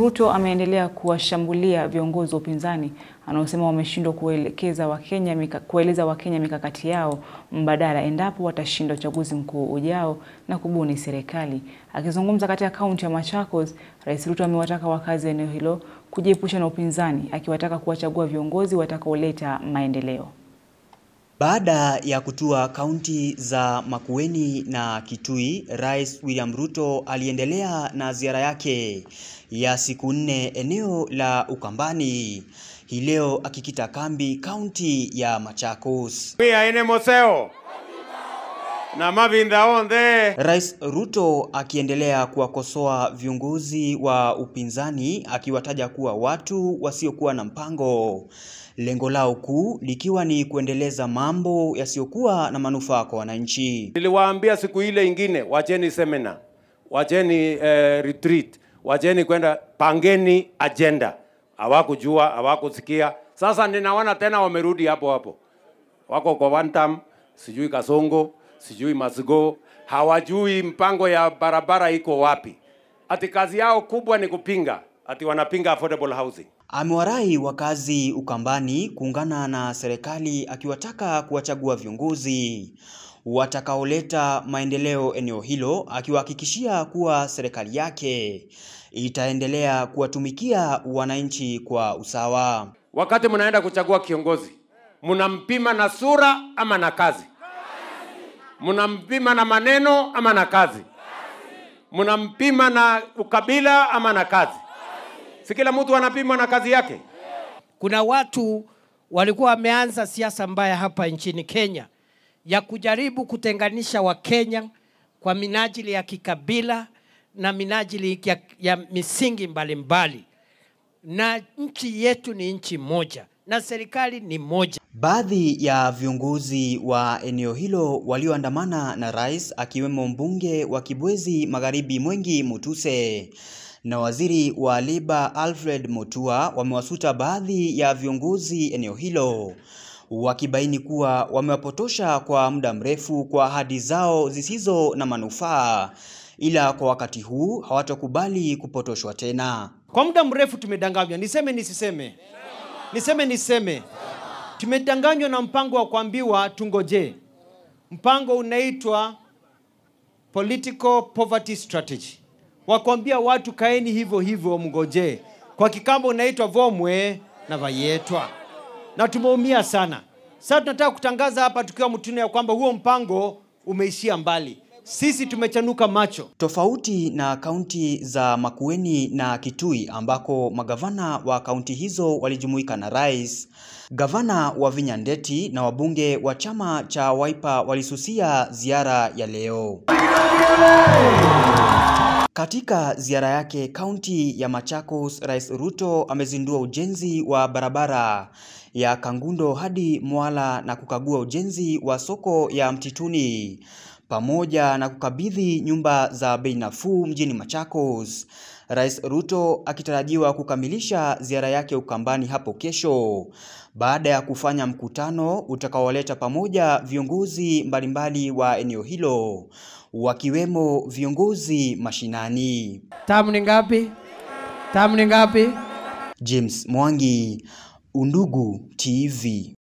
Ruto ameendelea kuwashambulia viongozi wa upinzani anaosema wameshindwa kueleza Wakenya mikakati yao mbadala endapo watashinda uchaguzi mkuu ujao na kubuni serikali. Akizungumza katika kaunti ya Machakos, Rais Ruto amewataka wakazi wa eneo hilo kujiepusha na upinzani, akiwataka kuwachagua viongozi watakaoleta maendeleo. Baada ya kutua kaunti za Makueni na Kitui, Rais William Ruto aliendelea na ziara yake ya siku 4 eneo la Ukambani, hii leo akikita kambi kaunti ya Machakos. Rais Ruto akiendelea kuwakosoa viongozi wa upinzani, akiwataja kuwa watu wasiokuwa na mpango, lengo lao kuu likiwa ni kuendeleza mambo yasiokuwa na manufaa kwa wananchi. Niliwaambia siku ile ingine, wacheni seminar, wacheni retreat, wacheni kwenda, pangeni agenda. Hawakujua, hawakusikia. Sasa ninaona tena wamerudi hapo hapo. Wako kwa one term, sijui Kasongo, sijui Masigo, hawajui mpango ya barabara iko wapi. Ati kazi yao kubwa ni kupinga, ati wanapinga affordable housing. Amewarai wakazi Ukambani kuungana na serikali, akiwataka kuwachagua viongozi watakaoleta maendeleo eneo hilo, akiwahakikishia kuwa serikali yake itaendelea kuwatumikia wananchi kwa usawa. Wakati mnaenda kuchagua kiongozi, mnampima na sura ama na kazi? Mnampima na maneno ama na kazi? Mnampima na ukabila ama na kazi? Si kila mtu anapimwa na kazi yake. Kuna watu walikuwa wameanza siasa mbaya hapa nchini Kenya ya kujaribu kutenganisha Wakenya kwa minajili ya kikabila na minajili ya misingi mbalimbali. Na nchi yetu ni nchi moja na serikali ni moja. Baadhi ya viongozi wa eneo hilo walioandamana na rais, akiwemo mbunge wa Kibwezi Magharibi Mwengi Mutuse na waziri wa Leba Alfred Mutua, wamewasuta baadhi ya viongozi eneo hilo, wakibaini kuwa wamewapotosha kwa muda mrefu kwa ahadi zao zisizo na manufaa, ila kwa wakati huu hawatakubali kupotoshwa tena. Kwa muda mrefu tumedanganywa, niseme. Tumedanganywa na mpango wa kuambiwa tungoje. Mpango unaitwa Political Poverty Strategy. Wakwambia watu kaeni hivyo mgoje. Kwa Kikambo unaitwa vomwe na vayetwa. Na tumeumia sana. Sasa tunataka kutangaza hapa tukiwa mtune ya kwamba huo mpango umeishia mbali. Sisi tumechanuka macho. Tofauti na kaunti za Makueni na Kitui ambako magavana wa kaunti hizo walijumuika na rais, gavana wa Vihiga Ndeti na wabunge wa chama cha Wiper walisusia ziara ya leo. Katika ziara yake kaunti ya Machakos, Rais Ruto amezindua ujenzi wa barabara ya Kangundo hadi Mwala na kukagua ujenzi wa soko ya Mtituni, pamoja na kukabidhi nyumba za bei nafuu mjini Machakos. Rais Ruto akitarajiwa kukamilisha ziara yake Ukambani hapo kesho, baada ya kufanya mkutano utakaoleta pamoja viongozi mbalimbali wa eneo hilo, wakiwemo viongozi mashinani. Tamu ni ngapi? James Mwangi, Undugu TV.